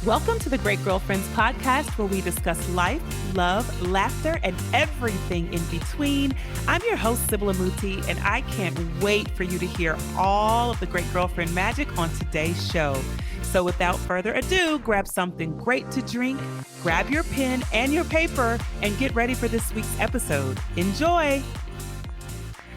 Welcome to the Great Girlfriends podcast, where we discuss life, love, laughter, and everything in between. I'm your host, Sybil Amuti, and I can't wait for you to hear all of the Great Girlfriend magic on today's show. So without further ado, grab something great to drink, grab your pen and your paper, and get ready for this week's episode. Enjoy!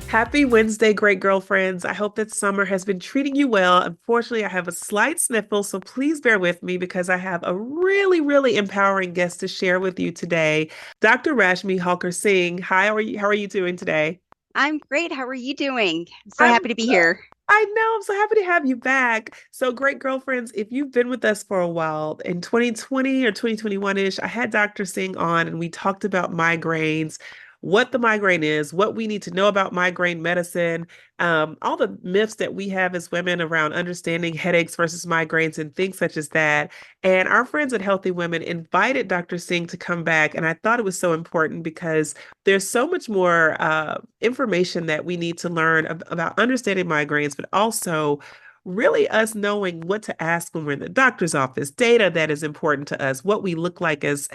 Happy Wednesday, great girlfriends. I hope that summer has been treating you well. Unfortunately, I have a slight sniffle, so please bear with me because I have a really empowering guest to share with you today. Dr. Rashmi Halker Singh. Hi, how are you doing today? I'm great. How are you doing? I'm so happy to be here. I know. I'm so happy to have you back. So, great girlfriends, if you've been with us for a while, in 2020 or 2021-ish, I had Dr. Singh on and we talked about migraines, what the migraine is, what we need to know about migraine medicine, all the myths that we have as women around understanding headaches versus migraines and things such as that. And our friends at Healthy Women invited Dr. Singh to come back. And I thought it was so important because there's so much more information that we need to learn about understanding migraines, but also really us knowing what to ask when we're in the doctor's office, data that is important to us, what we look like as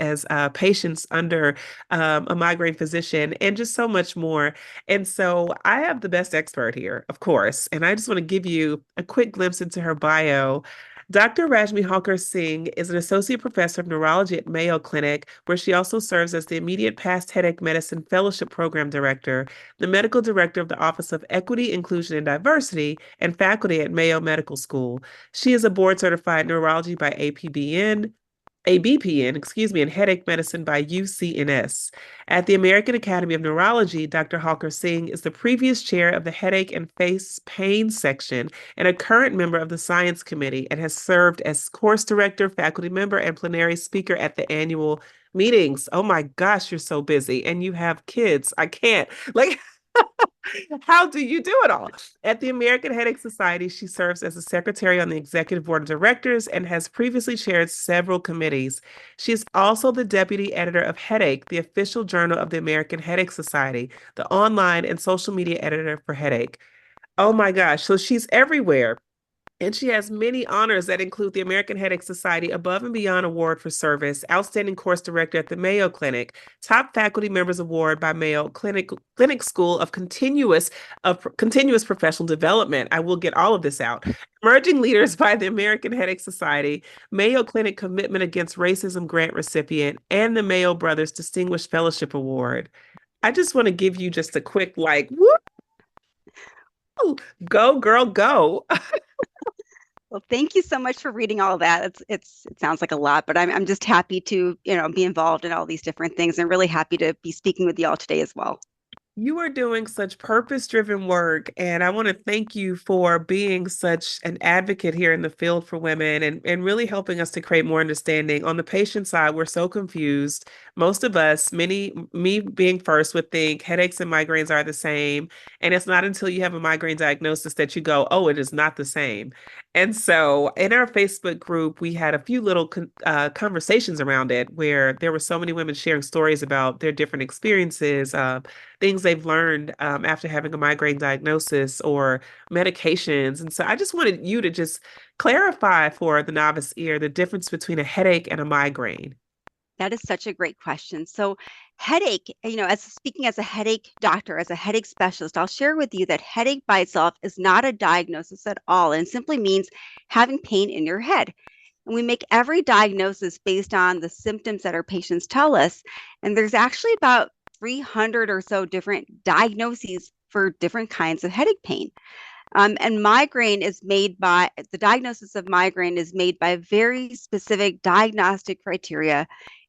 patients under a migraine physician, and just so much more. And so I have the best expert here, of course, and I just want to give you a quick glimpse into her bio. Dr. Rashmi Halker Singh is an Associate Professor of Neurology at Mayo Clinic, where she also serves as the Immediate Past Headache Medicine Fellowship Program Director, the Medical Director of the Office of Equity, Inclusion, and Diversity, and faculty at Mayo Medical School. She is a board-certified neurology by ABPN, and headache medicine by UCNS. At the American Academy of Neurology, Dr. Halker Singh is the previous chair of the Headache and Face Pain section and a current member of the Science Committee, and has served as course director, faculty member, and plenary speaker at the annual meetings. Oh my gosh, you're so busy. And you have kids. I can't. How do you do it all? At the American Headache Society, she serves as a secretary on the executive board of directors and has previously chaired several committees. She is also the deputy editor of Headache, the official journal of the American Headache Society, the online and social media editor for Headache. Oh my gosh. So she's everywhere. And she has many honors that include the American Headache Society Above and Beyond Award for Service, Outstanding Course Director at the Mayo Clinic, Top Faculty Members Award by Mayo Clinic School of Continuous Professional Development. I will get all of this out. Emerging Leaders by the American Headache Society, Mayo Clinic Commitment Against Racism Grant recipient, and the Mayo Brothers Distinguished Fellowship Award. I just want to give you just a quick woo! Go, girl, go. Well, thank you so much for reading all of that. It sounds like a lot, but I'm just happy to, be involved in all these different things and really happy to be speaking with you all today as well. You are doing such purpose-driven work, and I want to thank you for being such an advocate here in the field for women and really helping us to create more understanding. On the patient side, we're so confused. Most of us, me being first, would think headaches and migraines are the same. And it's not until you have a migraine diagnosis that you go, oh, it is not the same. And so in our Facebook group, we had a few little conversations around it where there were so many women sharing stories about their different experiences, things they've learned after having a migraine diagnosis or medications. And so I just wanted you to just clarify for the novice ear the difference between a headache and a migraine. That is such a great question. So headache, as speaking as a headache doctor, as a headache specialist, I'll share with you that headache by itself is not a diagnosis at all and simply means having pain in your head. And we make every diagnosis based on the symptoms that our patients tell us. And there's actually about 300 or so different diagnoses for different kinds of headache pain. And the diagnosis of migraine is made by very specific diagnostic criteria.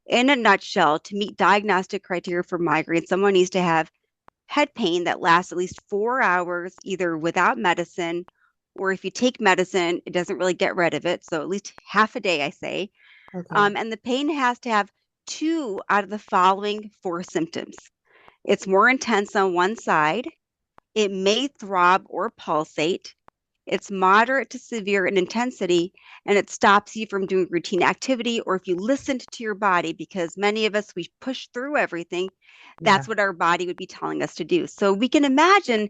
In a nutshell, to meet diagnostic criteria for migraine, someone needs to have head pain that lasts at least 4 hours, either without medicine, or if you take medicine, it doesn't really get rid of it. So at least half a day, I say. Okay. And the pain has to have 2 out of the following 4 symptoms. It's more intense on one side. It may throb or pulsate. It's moderate to severe in intensity, and it stops you from doing routine activity, or if you listened to your body, because many of us, we push through everything. That's what our body would be telling us to do. So we can imagine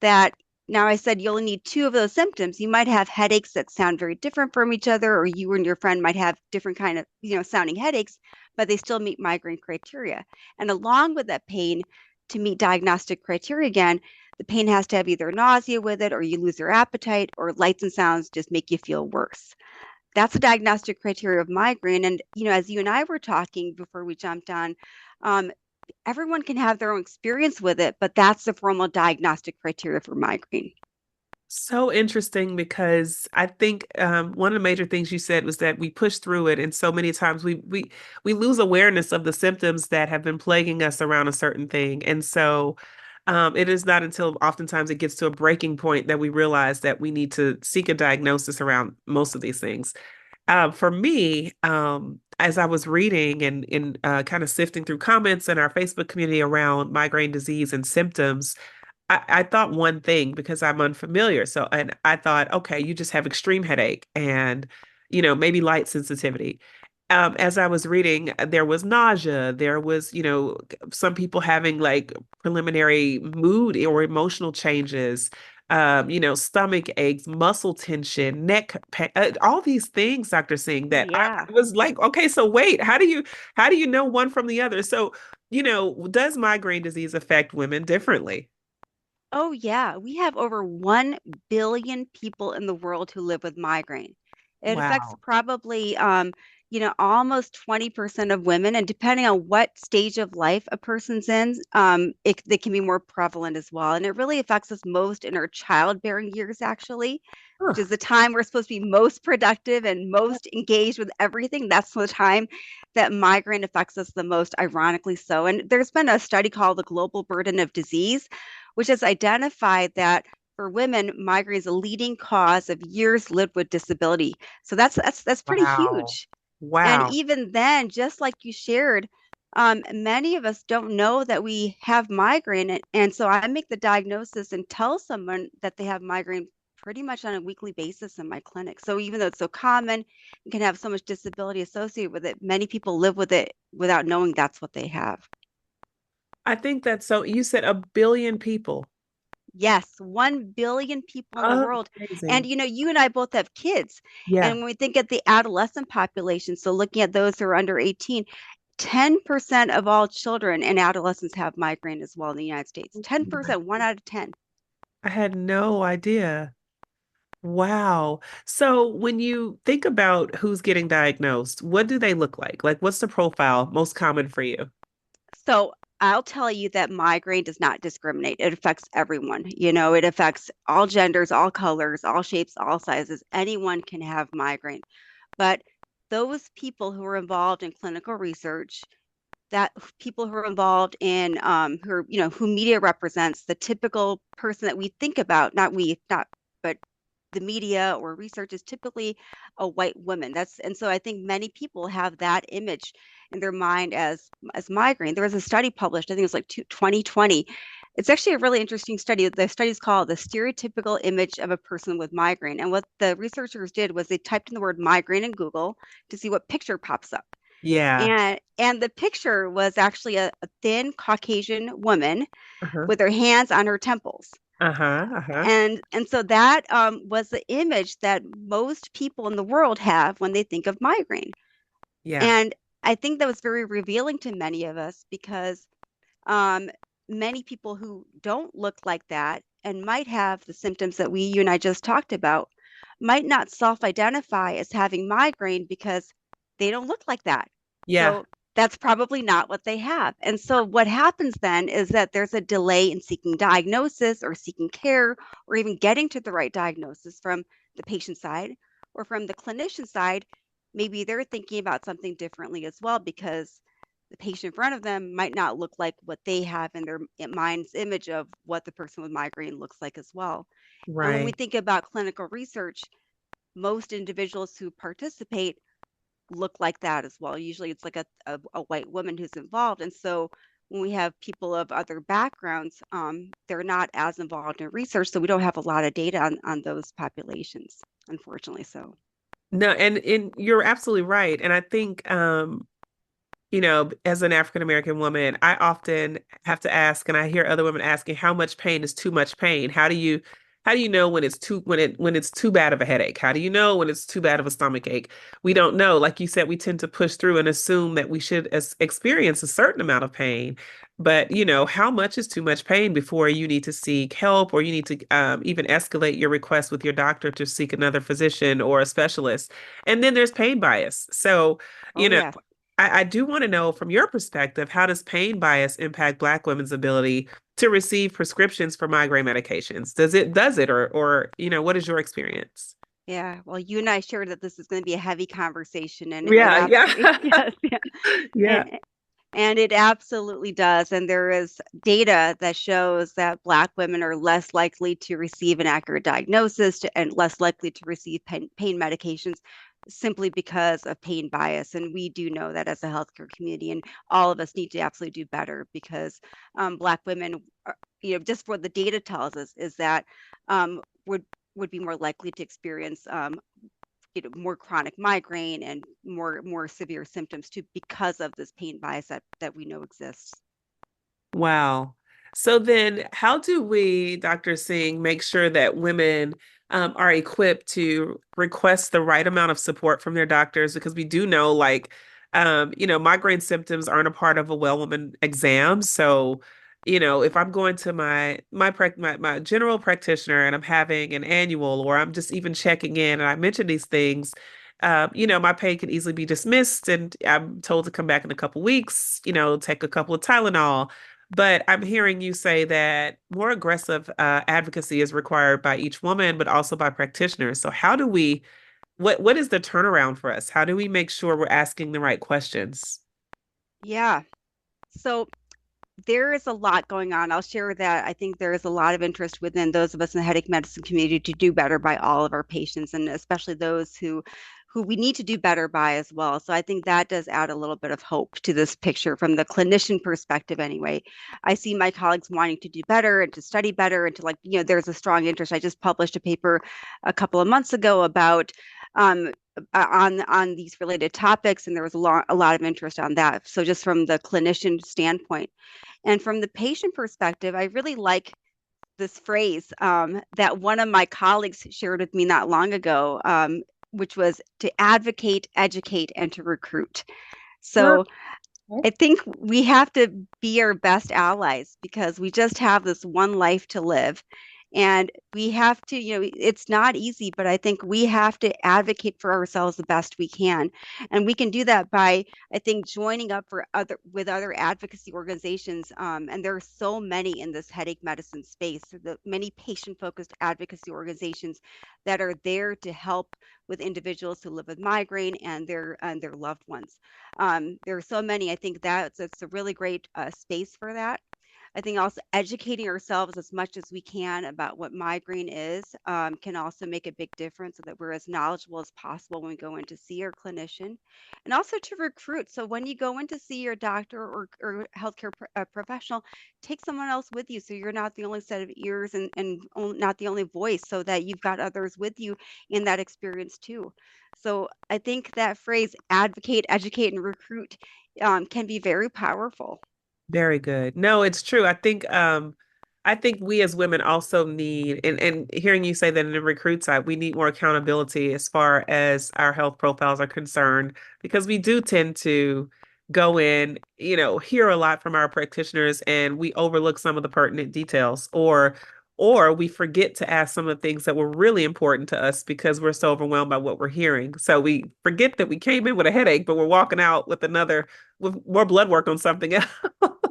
that Now, I said you'll need two of those symptoms. You might have headaches that sound very different from each other, or you and your friend might have different kind of, sounding headaches, but they still meet migraine criteria. And along with that pain, to meet diagnostic criteria again, the pain has to have either nausea with it, or you lose your appetite, or lights and sounds just make you feel worse. That's a diagnostic criteria of migraine. And, as you and I were talking before we jumped on, um, everyone can have their own experience with it, but that's the formal diagnostic criteria for migraine. So interesting because I think one of the major things you said was that we push through it, and so many times we lose awareness of the symptoms that have been plaguing us around a certain thing, and so it is not until oftentimes it gets to a breaking point that we realize that we need to seek a diagnosis around most of these things. For me, as I was reading and kind of sifting through comments in our Facebook community around migraine disease and symptoms, I thought one thing because I'm unfamiliar. So, and I thought, okay, you just have extreme headache and, maybe light sensitivity. As I was reading, there was nausea. There was, some people having like preliminary mood or emotional changes, stomach aches, muscle tension, neck pain, all these things, Dr. Singh, Oh, that I yeah. was like, okay, so wait, how do you know one from the other? So, does migraine disease affect women differently? Oh, yeah. We have over 1 billion people in the world who live with migraine. It affects Wow. probably, almost 20% of women. And depending on what stage of life a person's in, they can be more prevalent as well. And it really affects us most in our childbearing years, actually, which Huh. is the time we're supposed to be most productive and most engaged with everything. That's the time that migraine affects us the most, ironically so. And there's been a study called the Global Burden of Disease, which has identified that for women, migraine is a leading cause of years lived with disability. So that's pretty Wow. huge. And Wow. even then, just like you shared, many of us don't know that we have migraine. And so I make the diagnosis and tell someone that they have migraine pretty much on a weekly basis in my clinic. So even though it's so common and can have so much disability associated with it, many people live with it without knowing that's what they have. I think that's so. You said a billion people. Yes, 1 billion people in the world. And Amazing. you and I both have kids. Yeah. And when we think at the adolescent population, so looking at those who are under 18, 10% of all children and adolescents have migraine as well in the United States. Oh my- 10%, one out of 10. I had no idea. Wow. So when you think about who's getting diagnosed, what do they look like? Like, what's the profile most common for you? So I'll tell you that migraine does not discriminate. It affects everyone. It affects all genders, all colors, all shapes, all sizes. Anyone can have migraine. But those people who are involved in clinical research, that people who are involved in who media represents, the typical person that we think about, not but the media or research is typically a white woman. And so I think many people have that image in their mind as migraine. There was a study published, I think it was like 2020. It's actually a really interesting study. The study is called The Stereotypical Image of a Person with Migraine. And what the researchers did was they typed in the word migraine in Google to see what picture pops up. Yeah. And the picture was actually a thin Caucasian woman Uh-huh. with her hands on her temples. Uh-huh. Uh-huh. And so that was the image that most people in the world have when they think of migraine. Yeah. And I think that was very revealing to many of us because um, many people who don't look like that and might have the symptoms that you and I just talked about might not self-identify as having migraine because they don't look like that. Yeah. So that's probably not what they have. And so what happens then is that there's a delay in seeking diagnosis or seeking care or even getting to the right diagnosis from the patient side or from the clinician side. Maybe they're thinking about something differently as well because the patient in front of them might not look like what they have in their mind's image of what the person with migraine looks like as well. And when we Right. think about clinical research, most individuals who participate look like that as well. Usually it's like a white woman who's involved. And so when we have people of other backgrounds, they're not as involved in research. So we don't have a lot of data on those populations, unfortunately. So, No, and you're absolutely right. And I think as an African American woman, I often have to ask, and I hear other women asking, how much pain is too much pain? how do you know when it's too bad of a headache? How do you know when it's too bad of a stomach ache? We don't know. Like you said, we tend to push through and assume that we should experience a certain amount of pain. But, how much is too much pain before you need to seek help, or you need to even escalate your request with your doctor to seek another physician or a specialist? And then there's pain bias. So, Oh you know, yeah. I do want to know from your perspective, how does pain bias impact Black women's ability to receive prescriptions for migraine medications? Does it, or what is your experience? Yeah, well, you and I shared that this is going to be a heavy conversation, and it Yeah, absolutely, yeah. yes, yeah. Yeah. And and it absolutely does. And there is data that shows that Black women are less likely to receive an accurate diagnosis and less likely to receive pain medications simply because of pain bias. And we do know that as a healthcare community, and all of us need to absolutely do better because Black women, just what the data tells us is that would be more likely to experience more chronic migraine and more severe symptoms too because of this pain bias that we know exists. Wow. So then, how do we, Dr. Singh, make sure that women are equipped to request the right amount of support from their doctors? Because we do know, like, migraine symptoms aren't a part of a well woman exam. So, if I'm going to my general practitioner and I'm having an annual, or I'm just even checking in, and I mention these things, my pain can easily be dismissed, and I'm told to come back in a couple weeks, take a couple of Tylenol. But I'm hearing you say that more aggressive advocacy is required by each woman, but also by practitioners. So what is the turnaround for us? How do we make sure we're asking the right questions? Yeah. So there is a lot going on. I'll share that I think there is a lot of interest within those of us in the headache medicine community to do better by all of our patients, and especially those who we need to do better by as well. So I think that does add a little bit of hope to this picture from the clinician perspective anyway. I see my colleagues wanting to do better and to study better and to there's a strong interest. I just published a paper a couple of months ago about um, on these related topics, and there was a lot of interest on that. So just from the clinician standpoint. And from the patient perspective, I really like this phrase that one of my colleagues shared with me not long ago, which was to advocate, educate, and to recruit. So I think we have to be our best allies because we just have this one life to live. And we have to, it's not easy, but I think we have to advocate for ourselves the best we can. And we can do that by, I think, joining up with other advocacy organizations. And there are so many in this headache medicine space, the many patient-focused advocacy organizations that are there to help with individuals who live with migraine and their loved ones. There are so many. I think it's a really great space for that. I think also educating ourselves as much as we can about what migraine is can also make a big difference so that we're as knowledgeable as possible when we go in to see our clinician, and also to recruit. So when you go in to see your doctor or healthcare professional, take someone else with you so you're not the only set of ears and not the only voice, so that you've got others with you in that experience too. So I think that phrase, advocate, educate, and recruit, can be very powerful. Very good. No, it's true. I think we as women also need, and hearing you say that in the recruit side, we need more accountability as far as our health profiles are concerned, because we do tend to go in, hear a lot from our practitioners, and we overlook some of the pertinent details, or we forget to ask some of the things that were really important to us because we're so overwhelmed by what we're hearing. So we forget that we came in with a headache, but we're walking out with more blood work on something else.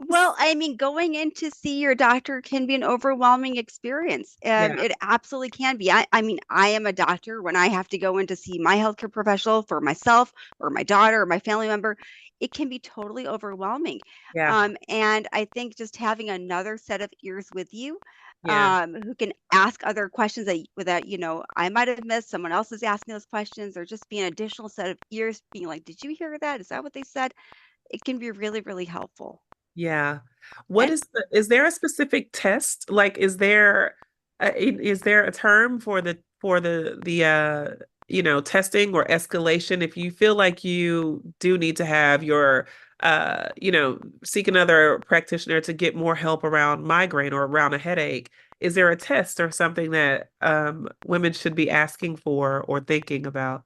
Well, I mean, going in to see your doctor can be an overwhelming experience. Yeah, It absolutely can be. I mean, I am a doctor. When I have to go in to see my healthcare professional for myself or my daughter or my family member, it can be totally overwhelming. yeah, And I think just having another set of ears with you, yeah, who can ask other questions that I might have missed, someone else is asking those questions, or just be an additional set of ears, being like, "Did you hear that? Is that what they said?" It can be really, really helpful. yeah. And Is there a specific test? Like, is there a term for the testing or escalation if you feel like you do need to have seek another practitioner to get more help around migraine or around a headache? is there a test or something that women should be asking for or thinking about?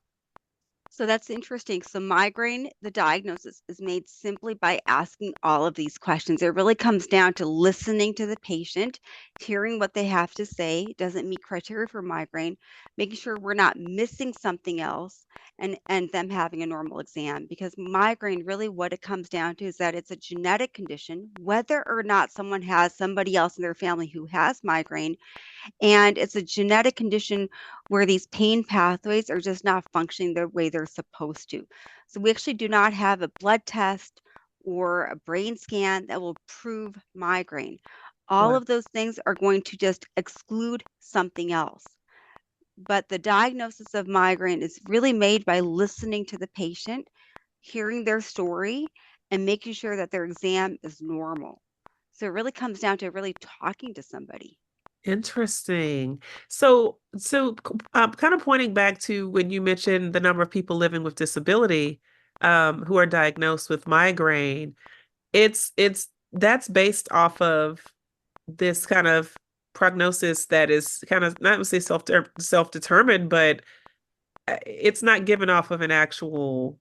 So that's interesting. So migraine, the diagnosis is made simply by asking all of these questions. It really comes down to listening to the patient, hearing what they have to say, doesn't meet criteria for migraine, making sure we're not missing something else, and them having a normal exam. Because migraine, really what it comes down to is that it's a genetic condition, whether or not someone has somebody else in their family who has migraine, and it's a genetic condition where these pain pathways are just not functioning the way they're supposed to. So we actually do not have a blood test or a brain scan that will prove migraine. All Wow. of those things are going to just exclude something else. But the diagnosis of migraine is really made by listening to the patient, hearing their story, and making sure that their exam is normal. So it really comes down to really talking to somebody. Interesting. So, kind of pointing back to when you mentioned the number of people living with disability, who are diagnosed with migraine, it's that's based off of this kind of prognosis that is kind of not to say self-determined, but it's not given off of an actual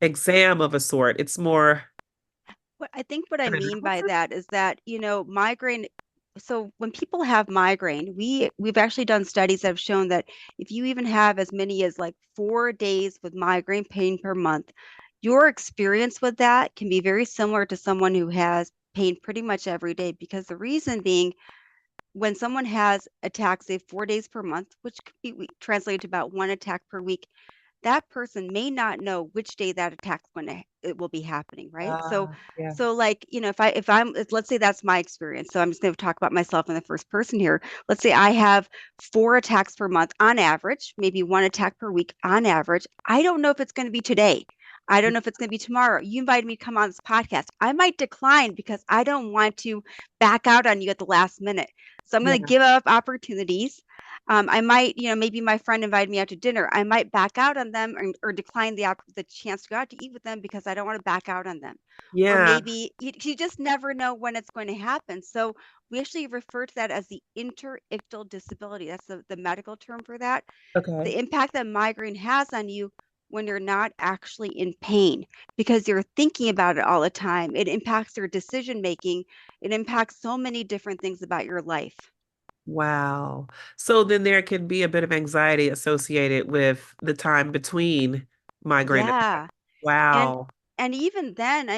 exam of a sort. It's more What I an mean by analysis. that is that, migraine, so when people have migraine, we've actually done studies that have shown that if you even have as many as like 4 days with migraine pain per month, your experience with that can be very similar to someone who has pain pretty much every day. Because the reason being, when someone has attacks, say 4 days per month, which could be translated to about one attack per week, that person may not know which day that attack's going to it will be happening, right? So Yeah. so like, let's say that's my experience. So I'm just going to talk about myself in the first person here. Let's say I have 4 attacks per month on average, maybe one attack per week on average. I don't know if it's going to be today. I don't know if it's going to be tomorrow. You invited me to come on this podcast. I might decline because I don't want to back out on you at the last minute. So I'm going to Yeah. give up opportunities. I might, maybe my friend invited me out to dinner. I might back out on them, or decline the chance to go out to eat with them because I don't want to back out on them. Or Yeah. maybe you just never know when it's going to happen. So we actually refer to that as the interictal disability. That's the medical term for that. Okay. The impact that migraine has on you when you're not actually in pain, because you're thinking about it all the time. It impacts your decision making. It impacts so many different things about your life. Wow. So then there can be a bit of anxiety associated with the time between migraine attacks. Yeah. And Wow. and even then,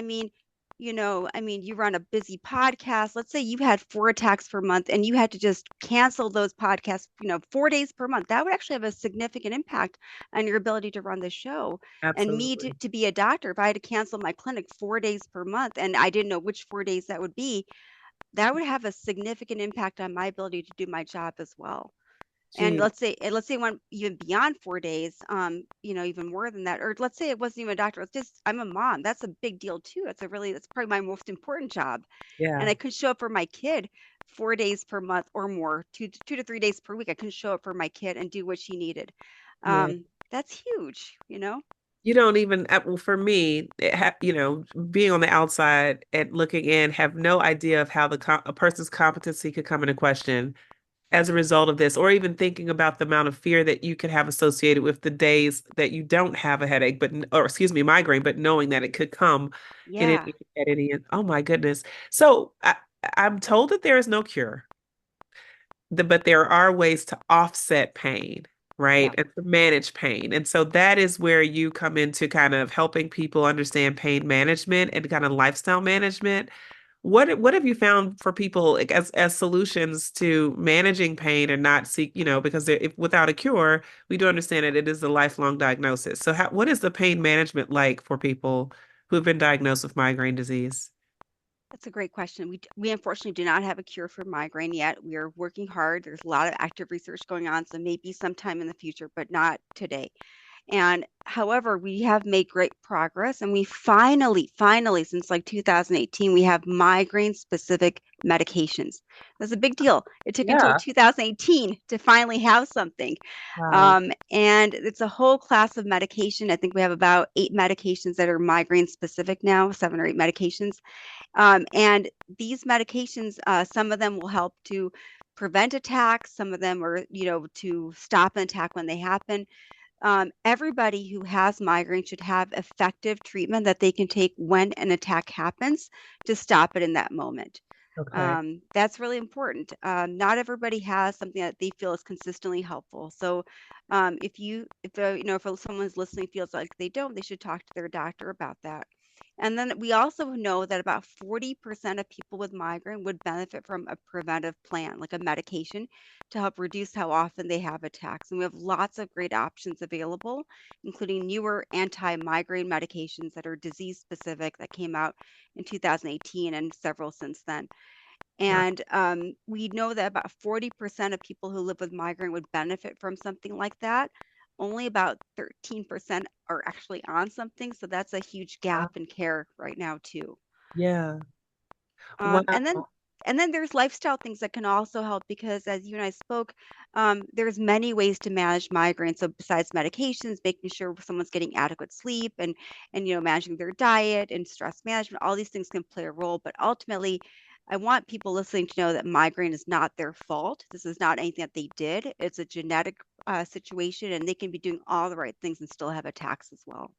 you run a busy podcast. Let's say you had 4 attacks per month and you had to just cancel those podcasts, 4 days per month. That would actually have a significant impact on your ability to run the show. And me Absolutely. to be a doctor, if I had to cancel my clinic 4 days per month and I didn't know which 4 days that would be, that would have a significant impact on my ability to do my job as well. And Gee. let's say one even beyond 4 days, even more than that. Or let's say it wasn't even a doctor, it's just I'm a mom. That's a big deal too. That's probably my most important job. And Yeah. I couldn't show up for my kid 4 days per month or more, 2 to 3 days per week. I couldn't show up for my kid and do what she needed. Yeah. That's huge. You don't even, well, for me, being on the outside and looking in, have no idea of how a person's competency could come into question as a result of this, or even thinking about the amount of fear that you could have associated with the days that you don't have a headache, or excuse me, migraine, but knowing that it could come Yeah. at any, oh my goodness. So I'm told that there is no cure, but there are ways to offset pain, right? Yep. And to manage pain. And so that is where you come into kind of helping people understand pain management and kind of lifestyle management. What have you found for people, like, as solutions to managing pain and not seek, because if without a cure, we do understand that it is a lifelong diagnosis. So what is the pain management like for people who have been diagnosed with migraine disease? That's a great question. We unfortunately do not have a cure for migraine yet. We are working hard. There's a lot of active research going on, so maybe sometime in the future, but not today. And however, we have made great progress, and we finally, since like 2018, we have migraine specific medications. That's a big deal. It took until Yeah. 2018 to finally have something. Wow. And it's a whole class of medication. I think we have about 8 medications that are migraine specific now, 7 or 8 medications. And these medications, some of them will help to prevent attacks. Some of them are, to stop an attack when they happen. Everybody who has migraine should have effective treatment that they can take when an attack happens to stop it in that moment. Okay. That's really important. Not everybody has something that they feel is consistently helpful. So, if someone's listening feels like they don't, they should talk to their doctor about that. And then we also know that about 40% of people with migraine would benefit from a preventive plan, like a medication, to help reduce how often they have attacks. And we have lots of great options available, including newer anti-migraine medications that are disease specific that came out in 2018 and several since then. Wow. And we know that about 40% of people who live with migraine would benefit from something like that. Only about 13% are actually on something. So that's a huge gap in care right now, too. Yeah. Um, and then Wow. and then there's lifestyle things that can also help because as you and I spoke, there's many ways to manage migraine. So besides medications, making sure someone's getting adequate sleep and managing their diet and stress management, all these things can play a role. But ultimately, I want people listening to know that migraine is not their fault. This is not anything that they did. It's a genetic situation, and they can be doing all the right things and still have attacks as well.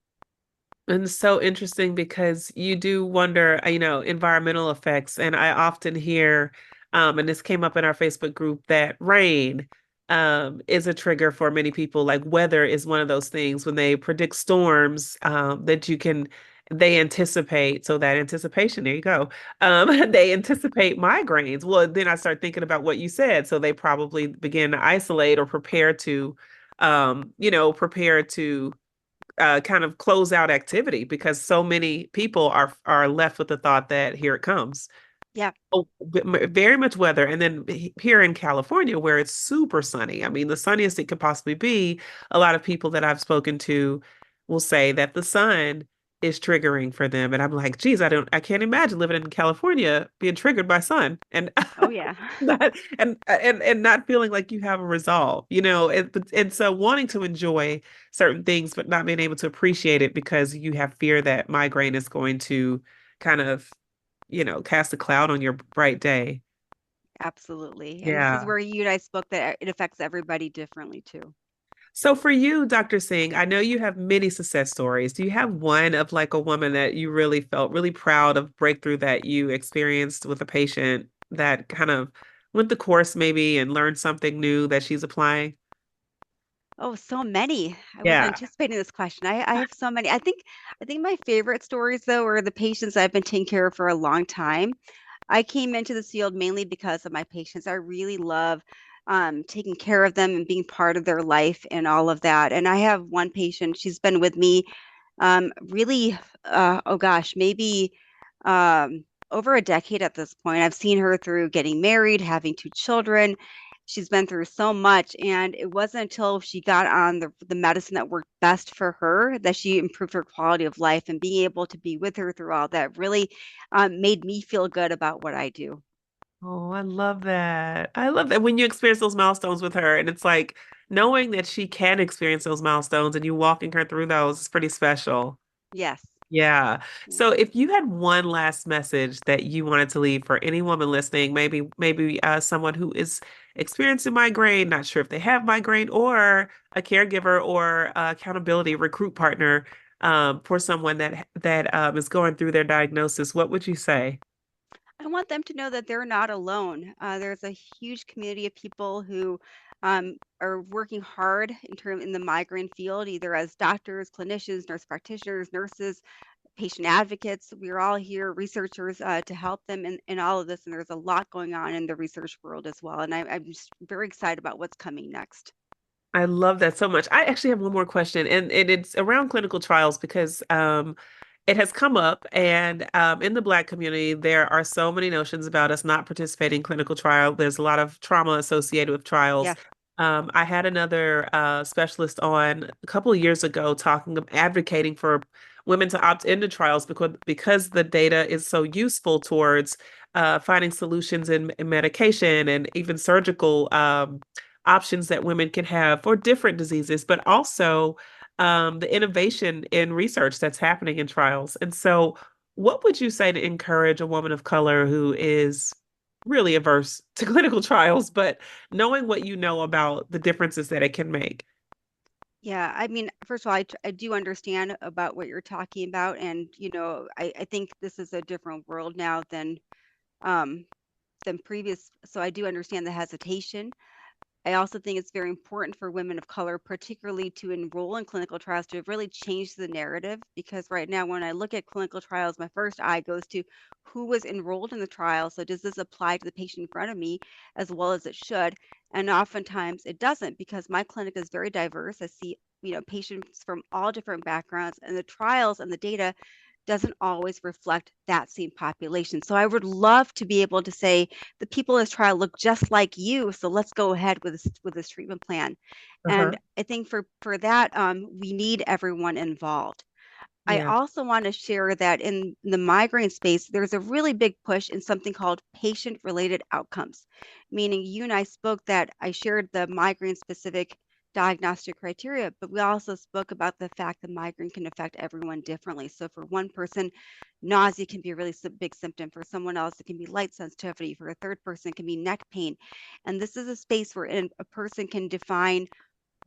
And so interesting because you do wonder, environmental effects. And I often hear, and this came up in our Facebook group, that rain, is a trigger for many people. Like weather is one of those things when they predict storms, that they anticipate. So that anticipation, there you go. They anticipate migraines. Well, then I start thinking about what you said. So they probably begin to isolate or prepare to kind of close out activity because so many people are left with the thought that here it comes. Yeah. Oh, very much weather. And then here in California, where it's super sunny, I mean, the sunniest it could possibly be, a lot of people that I've spoken to will say that the sun is triggering for them. And I'm like, geez, I can't imagine living in California being triggered by sun and Oh, yeah. not, and not feeling like you have a resolve, and so wanting to enjoy certain things, but not being able to appreciate it because you have fear that migraine is going to kind of cast a cloud on your bright day. Absolutely. And this is Yeah. where you and I spoke that it affects everybody differently too. So for you, Dr. Singh, I know you have many success stories. Do you have one of like a woman that you really felt really proud of breakthrough that you experienced with a patient that kind of went the course maybe and learned something new that she's applying? Oh, so many. I wasn't Yeah. anticipating this question. I have so many. I think my favorite stories though are the patients I've been taking care of for a long time. I came into this field mainly because of my patients. I really love taking care of them and being part of their life and all of that. And I have one patient, she's been with me really, oh gosh, maybe over a decade at this point. I've seen her through getting married, having two children. She's been through so much, and it wasn't until she got on the medicine that worked best for her that she improved her quality of life. And being able to be with her through all that really made me feel good about what I do. Oh, I love that. I love that when you experience those milestones with her, and it's like knowing that she can experience those milestones and you walking her through those is pretty special. Yes. Yeah. Yeah. So if you had one last message that you wanted to leave for any woman listening, maybe someone who is experiencing migraine, not sure if they have migraine, or a caregiver or accountability recruit partner, for someone that is going through their diagnosis, what would you say? I want them to know that they're not alone. There's a huge community of people who are working hard in the migraine field, either as doctors, clinicians, nurse practitioners, nurses, patient advocates. We're all here, researchers, to help them in all of this. And there's a lot going on in the research world as well. And I'm just very excited about what's coming next. I love that so much. I actually have one more question, and it's around clinical trials because it has come up, and in the Black community, there are so many notions about us not participating in clinical trial. There's a lot of trauma associated with trials. Yes. I had another specialist on a couple of years ago advocating for women to opt into trials because the data is so useful towards finding solutions in medication and even surgical options that women can have for different diseases, but also the innovation in research that's happening in trials. And so, what would you say to encourage a woman of color who is really averse to clinical trials, but knowing what you know about the differences that it can make. Yeah, I mean, first of all, I do understand about what you're talking about, and I think this is a different world now um, than previous. So I do understand the hesitation. I also think it's very important for women of color, particularly to enroll in clinical trials, to really change the narrative. Because right now, when I look at clinical trials, my first eye goes to who was enrolled in the trial. So, does this apply to the patient in front of me as well as it should? And oftentimes it doesn't, because my clinic is very diverse. I see, patients from all different backgrounds, and the trials and the data doesn't always reflect that same population. So I would love to be able to say the people in this trial look just like you, so let's go ahead with this treatment plan. Uh-huh. And I think for that, we need everyone involved. I Yeah. also want to share that in the migraine space, there's a really big push in something called patient related outcomes, meaning you and I spoke that I shared the migraine specific diagnostic criteria, but we also spoke about the fact that migraine can affect everyone differently. So for one person, nausea can be a really big symptom. For someone else, it can be light sensitivity. For a third person, it can be neck pain. And this is a space where a person can define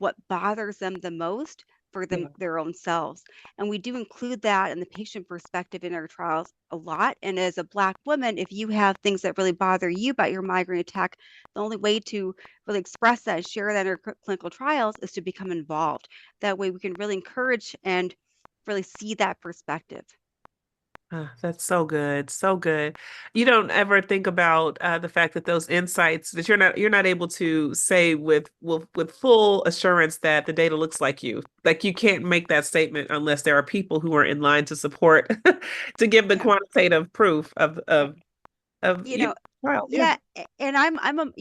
what bothers them the most for them Yeah. their own selves. And we do include that in the patient perspective in our trials a lot. And as a Black woman, if you have things that really bother you about your migraine attack, the only way to really express that and share that in our clinical trials is to become involved. That way we can really encourage and really see that perspective. That's so good, so good. You don't ever think about the fact that those insights that you're not able to say with full assurance that the data looks like you. Like you can't make that statement unless there are people who are in line to support to give the Yeah. quantitative proof of You your know, trial. Yeah. yeah, and I'm a,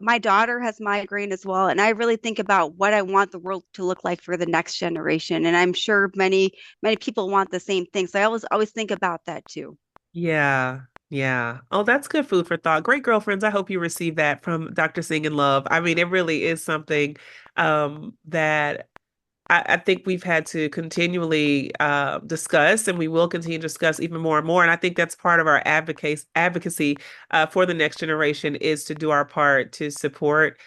my daughter has migraine as well, and I really think about what I want the world to look like for the next generation, and I'm sure many people want the same thing. So I always think about that too. Yeah. Yeah. Oh, that's good food for thought. Great girlfriends. I hope you receive that from Dr. Singh in Love. I mean, it really is something that I think we've had to continually discuss, and we will continue to discuss even more and more. And I think that's part of our advocacy for the next generation is to do our part to support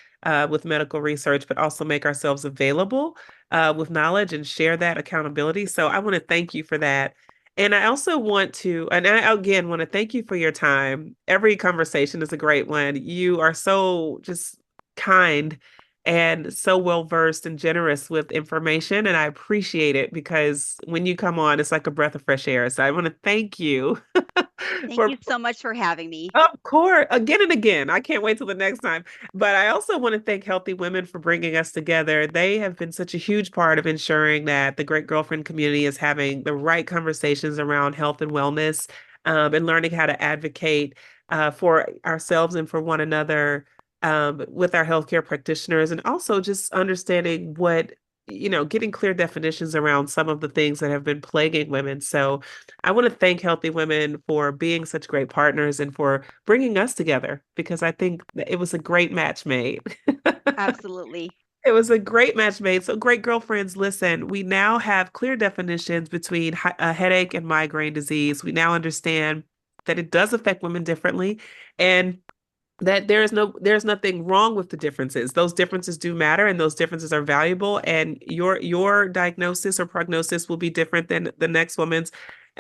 with medical research, but also make ourselves available with knowledge and share that accountability. So I want to thank you for that. And I also want to, and I again want to thank you for your time. Every conversation is a great one. You are so just kind and so well versed and generous with information. And I appreciate it because when you come on, it's like a breath of fresh air. So I want to thank you Thank for, you so much for having me. of course, again and again. I can't wait till the next time. But I also want to thank Healthy Women for bringing us together. They have been such a huge part of ensuring that the Great Girlfriend community is having the right conversations around health and wellness, and learning how to advocate for ourselves and for one another with our healthcare practitioners, and also just understanding getting clear definitions around some of the things that have been plaguing women. So I want to thank Healthy Women for being such great partners and for bringing us together because I think that it was a great match made. Absolutely. It was a great match made. So, great girlfriends, listen, we now have clear definitions between a headache and migraine disease. We now understand that it does affect women differently. And that there's nothing wrong with the differences. Those differences do matter and those differences are valuable, and your diagnosis or prognosis will be different than the next woman's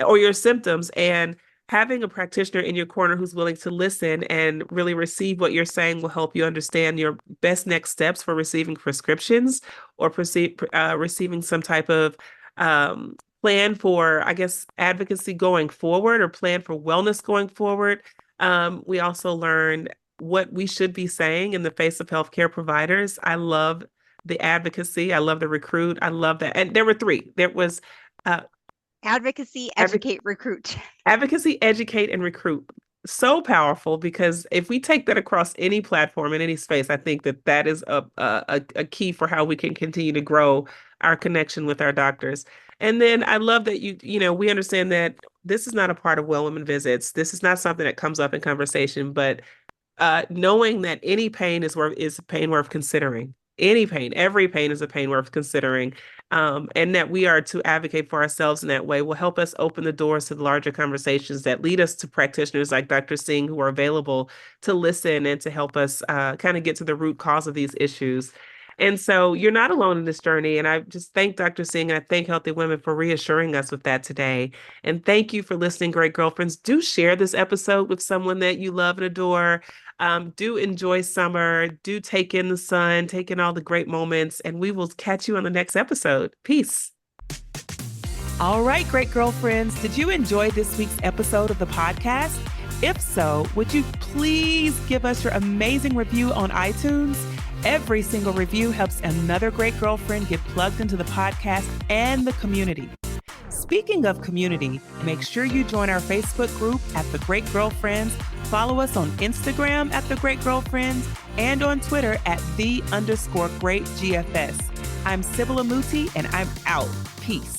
or your symptoms. And having a practitioner in your corner who's willing to listen and really receive what you're saying will help you understand your best next steps for receiving prescriptions or receiving some type of plan for, I guess, advocacy going forward or plan for wellness going forward. We also learned what we should be saying in the face of healthcare providers. I love the advocacy. I love the recruit. I love that. And there were three. There was uh, Advocacy, adv educate, recruit. advocacy, educate, and recruit. So powerful because if we take that across any platform in any space, I think that that is a key for how we can continue to grow our connection with our doctors. And then I love that we understand that this is not a part of Well Women Visits. This is not something that comes up in conversation, but knowing that any pain is pain worth considering. any pain, every pain is a pain worth considering. And that we are to advocate for ourselves in that way will help us open the doors to the larger conversations that lead us to practitioners like Dr. Singh who are available to listen and to help us kind of get to the root cause of these issues. And so you're not alone in this journey. And I just thank Dr. Singh and I thank Healthy Women for reassuring us with that today. And thank you for listening, great girlfriends. Do share this episode with someone that you love and adore. Do enjoy summer. Do take in the sun, take in all the great moments, and we will catch you on the next episode. Peace. All right, great girlfriends. Did you enjoy this week's episode of the podcast? If so, would you please give us your amazing review on iTunes? Every single review helps another great girlfriend get plugged into the podcast and the community. Speaking of community, make sure you join our Facebook group at The Great Girlfriends, follow us on Instagram at The Great Girlfriends, and on Twitter at @the_great GFS. I'm Sybil Amuti, and I'm out. Peace.